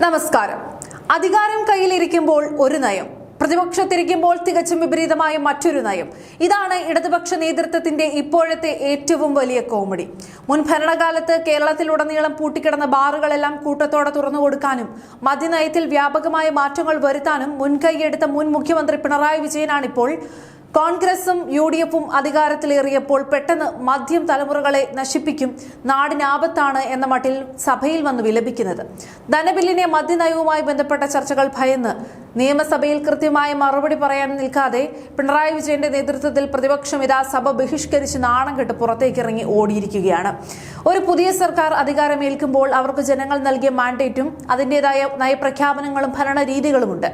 നമസ്കാരം. അധികാരം കയ്യിലിരിക്കുമ്പോൾ ഒരു നയം, പ്രതിപക്ഷത്തിരിക്കുമ്പോൾ തികച്ചും വിപരീതമായ മറ്റൊരു നയം. ഇതാണ് ഇടതുപക്ഷ നേതൃത്വത്തിന്റെ ഇപ്പോഴത്തെ ഏറ്റവും വലിയ കോമഡി. മുൻ ഭരണകാലത്ത് കേരളത്തിലുടനീളം പൂട്ടിക്കിടന്ന ബാറുകളെല്ലാം കൂട്ടത്തോടെ തുറന്നുകൊടുക്കാനും മദ്യനയത്തിൽ വ്യാപകമായ മാറ്റങ്ങൾ വരുത്താനും മുൻകൈയെടുത്ത മുൻ മുഖ്യമന്ത്രി പിണറായി വിജയനാണിപ്പോൾ കോൺഗ്രസും UDFും അധികാരത്തിലേറിയപ്പോൾ പെട്ടെന്ന് മദ്യം തലമുറകളെ നശിപ്പിക്കും, നാടിനാപത്താണ് എന്ന മട്ടിൽ സഭയിൽ വന്ന് വിലപിക്കുന്നത്. ധനബില്ലിനെ മദ്യനയവുമായി ബന്ധപ്പെട്ട ചർച്ചകൾ ഭയന്ന് നിയമസഭയിൽ കൃത്യമായ മറുപടി പറയാൻ നിൽക്കാതെ പിണറായി വിജയന്റെ നേതൃത്വത്തിൽ പ്രതിപക്ഷം ഇതാ സഭ ബഹിഷ്കരിച്ച് നാണം കെട്ട് പുറത്തേക്കിറങ്ങി ഓടിയിരിക്കുകയാണ്. ഒരു പുതിയ സർക്കാർ അധികാരമേൽക്കുമ്പോൾ അവർക്ക് ജനങ്ങൾ നൽകിയ മാൻഡേറ്റും അതിൻ്റെതായ നയപ്രഖ്യാപനങ്ങളും ഭരണരീതികളുമുണ്ട്.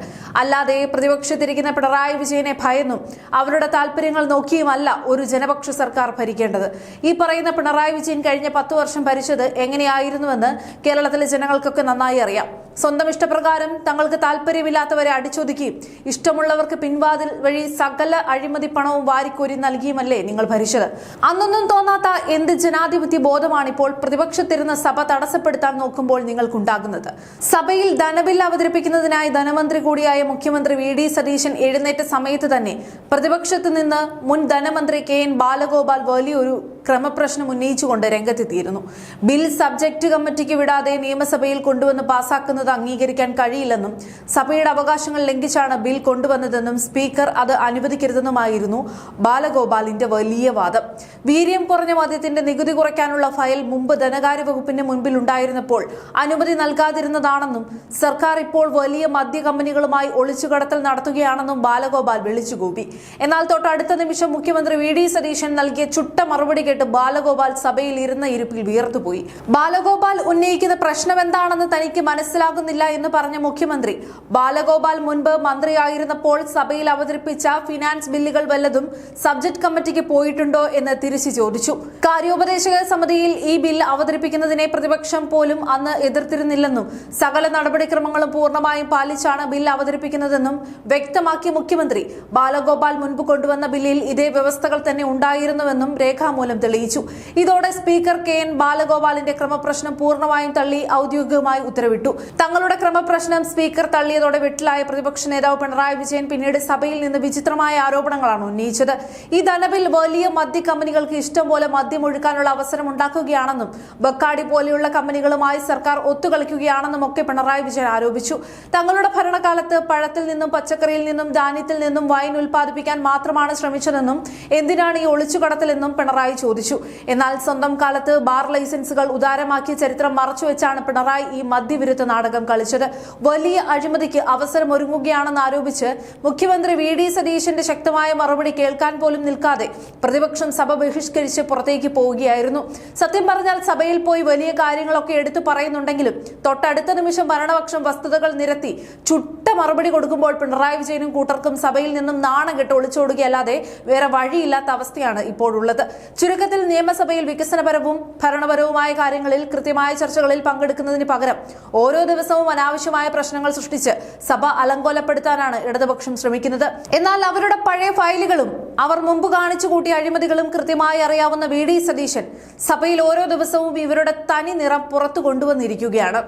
അല്ലാതെ പ്രതിപക്ഷത്തിരിക്കുന്ന പിണറായി വിജയനെ ഭയന്നും അവരുടെ താല്പര്യങ്ങൾ നോക്കിയുമല്ല ഒരു ജനപക്ഷ സർക്കാർ ഭരിക്കേണ്ടത്. ഈ പറയുന്ന പിണറായി വിജയൻ കഴിഞ്ഞ 10 വർഷം ഭരിച്ചത് എങ്ങനെയായിരുന്നുവെന്ന് കേരളത്തിലെ ജനങ്ങൾക്കൊക്കെ നന്നായി അറിയാം. സ്വന്തം ഇഷ്ടപ്രകാരം തങ്ങൾക്ക് താല്പര്യമില്ലാത്തവരെ അടിച്ചൊതുക്കിയും ഇഷ്ടമുള്ളവർക്ക് പിൻവാതിൽ വഴി സകല അഴിമതി പണവും വാരിക്കോരി നൽകിയുമല്ലേ നിങ്ങൾ ഭരിച്ചത്. അന്നൊന്നും തോന്നാത്ത എന്ത് ജനാധിപത്യ ബോധമാണിപ്പോൾ പ്രതിപക്ഷത്തിരുന്ന സഭ തടസ്സപ്പെടുത്താൻ നോക്കുമ്പോൾ നിങ്ങൾക്കുണ്ടാകുന്നത്. സഭയിൽ ധനബിൽ അവതരിപ്പിക്കുന്നതിനായി ധനമന്ത്രി കൂടിയായ മുഖ്യമന്ത്രി VD സതീശൻ എഴുന്നേറ്റ സമയത്ത് തന്നെ പ്രതിപക്ഷത്ത് നിന്ന് മുൻ ധനമന്ത്രി KN ബാലഗോപാൽ വലിയൊരു ക്രമപ്രശ്നം ഉന്നയിച്ചുകൊണ്ട് രംഗത്തെത്തിയിരുന്നു. ബിൽ സബ്ജക്ട് കമ്മിറ്റിക്ക് വിടാതെ നിയമസഭയിൽ കൊണ്ടുവന്ന് പാസാക്കുന്നത് അംഗീകരിക്കാൻ കഴിയില്ലെന്നും സഭയുടെ അവകാശങ്ങൾ ലംഘിച്ചാണ് ബിൽ കൊണ്ടുവന്നതെന്നും സ്പീക്കർ അത് അനുവദിക്കരുതെന്നുമായിരുന്നു ബാലഗോപാലിന്റെ വലിയ വാദം. വീര്യം കുറഞ്ഞ മദ്യത്തിന്റെ നികുതി കുറയ്ക്കാനുള്ള ഫയൽ മുമ്പ് ധനകാര്യ വകുപ്പിന്റെ മുൻപിൽ ഉണ്ടായിരുന്നപ്പോൾ അനുമതി നൽകാതിരുന്നതാണെന്നും സർക്കാർ ഇപ്പോൾ വലിയ മദ്യ കമ്പനികളുമായി ഒളിച്ചുകടത്തൽ നടത്തുകയാണെന്നും ബാലഗോപാൽ വിളിച്ചുകൂപ്പി. എന്നാൽ തൊട്ടടുത്ത നിമിഷം മുഖ്യമന്ത്രി VD സതീശൻ നൽകിയ ചുട്ട മറുപടി കേട്ട് ബാലഗോപാൽ സഭയിൽ ഇരുന്ന ഇരിപ്പിൽ വിയർത്തുപോയി. ബാലഗോപാൽ ഉന്നയിക്കുന്ന പ്രശ്നം എന്താണെന്ന് തനിക്ക് മനസ്സിലാകുന്നില്ല എന്ന് പറഞ്ഞ മുഖ്യമന്ത്രി ബാലഗോപാൽ മുൻപ് മന്ത്രിയായിരുന്നപ്പോൾ സഭയിൽ അവതരിപ്പിച്ച ഫിനാൻസ് ബില്ലുകൾ വല്ലതും സബ്ജക്ട് കമ്മിറ്റിക്ക് പോയിട്ടുണ്ടോ എന്ന് തിരിച്ചു ചോദിച്ചു. കാര്യോപദേശക സമിതിയിൽ ഈ ബിൽ അവതരിപ്പിക്കുന്നതിനെ പ്രതിപക്ഷം പോലും അന്ന് എതിർത്തിരുന്നില്ലെന്നും സകല നടപടിക്രമങ്ങളും പൂർണ്ണമായും പാലിച്ചാണ് ബിൽ അവതരിപ്പിക്കുന്നതെന്നും വ്യക്തമാക്കിയ മുഖ്യമന്ത്രി ബാലഗോപാൽ മുൻപ് കൊണ്ടുവന്ന ബില്ലിൽ ഇതേ വ്യവസ്ഥകൾ തന്നെ ഉണ്ടായിരുന്നുവെന്നും രേഖാമൂലം തെളിയിച്ചു. ഇതോടെ സ്പീക്കർ KN ബാലഗോപാലിന്റെ ക്രമപ്രശ്നം പൂർണ്ണമായും തള്ളി ഔദ്യോഗികമായി ഉത്തരവിട്ടു. തങ്ങളുടെ ക്രമപ്രശ്നം സ്പീക്കർ തള്ളിയതോടെ വെട്ടിലായ പ്രതിപക്ഷ നേതാവ് പിണറായി വിജയൻ പിന്നീട് സഭയിൽ നിന്ന് വിചിത്രമായ ആരോപണങ്ങളാണ് ഉന്നയിച്ചത്. ഈ ധനബിൽ വലിയ മദ്യ കമ്പനികൾക്ക് ഇഷ്ടം പോലെ മദ്യം ഒഴുക്കാനുള്ള അവസരം ഉണ്ടാക്കുകയാണെന്നും ബക്കാടി പോലെയുള്ള കമ്പനികളുമായി സർക്കാർ ഒത്തുകളിക്കുകയാണെന്നും ഒക്കെ പിണറായി വിജയൻ ആരോപിച്ചു. തങ്ങളുടെ ഭരണകാലത്ത് പഴത്തിൽ നിന്നും പച്ചക്കറിയിൽ നിന്നും ധാന്യത്തിൽ നിന്നും വൈൻ ഉൽപ്പാദിപ്പിക്കാൻ മാത്രമാണ് ശ്രമിച്ചതെന്നും എന്തിനാണ് ഈ ഒളിച്ചുകടത്തലെന്നും പിണറായി ചോദിച്ചു. എന്നാൽ സ്വന്തം കാലത്ത് ബാർ ലൈസൻസുകൾ ഉദാരമാക്കിയ ചരിത്രം മറച്ചുവെച്ചാണ് പിണറായി ഈ മദ്യവിരുദ്ധ നാടകം കളിച്ചത്. വലിയ അഴിമതിക്ക് അവസരം ഒരുങ്ങുകയാണെന്ന് ആരോപിച്ച് മുഖ്യമന്ത്രി VD സതീശന്റെ ശക്തമായ മറുപടി കേൾക്കാൻ പോലും നിൽക്കാതെ പ്രതിപക്ഷം സഭ ബഹിഷ്കരിച്ച് പുറത്തേക്ക് പോവുകയായിരുന്നു. സത്യം പറഞ്ഞാൽ സഭയിൽ പോയി വലിയ കാര്യങ്ങളൊക്കെ എടുത്തു പറയുന്നുണ്ടെങ്കിലും തൊട്ടടുത്ത നിമിഷം ഭരണപക്ഷം വസ്തുതകൾ നിരത്തി ചുട്ട മറുപടി കൊടുക്കുമ്പോൾ പിണറായി വിജയനും കൂട്ടർക്കും സഭയിൽ നിന്നും നാണം കെട്ട് ഒളിച്ചോടുകയല്ലാതെ വേറെ വഴിയില്ലാത്ത അവസ്ഥയാണ് ഇപ്പോഴുള്ളത്. ചുരുക്കത്തിൽ നിയമസഭയിൽ വികസനപരവും ഭരണപരവുമായ കാര്യങ്ങളിൽ കൃത്യമായ ചർച്ചകളിൽ പങ്കെടുക്കുന്നതിന് പകരം ഓരോ ദിവസവും അനാവശ്യമായ പ്രശ്നങ്ങൾ സൃഷ്ടിച്ച് സഭ അലങ്കോലപ്പെടുത്താനാണ് ഇടതുപക്ഷം ശ്രമിക്കുന്നത്. എന്നാൽ അവരുടെ പഴയ ഫയലുകളും അവർ മുമ്പ് കാണിച്ചു കൂട്ടിയ അഴിമതികളും കൃത്യമായി അറിയാവുന്ന VD സതീശൻ സഭയിൽ ഓരോ ദിവസവും ഇവരുടെ തനി നിറം പുറത്തു കൊണ്ടുവന്നിരിക്കുകയാണ്.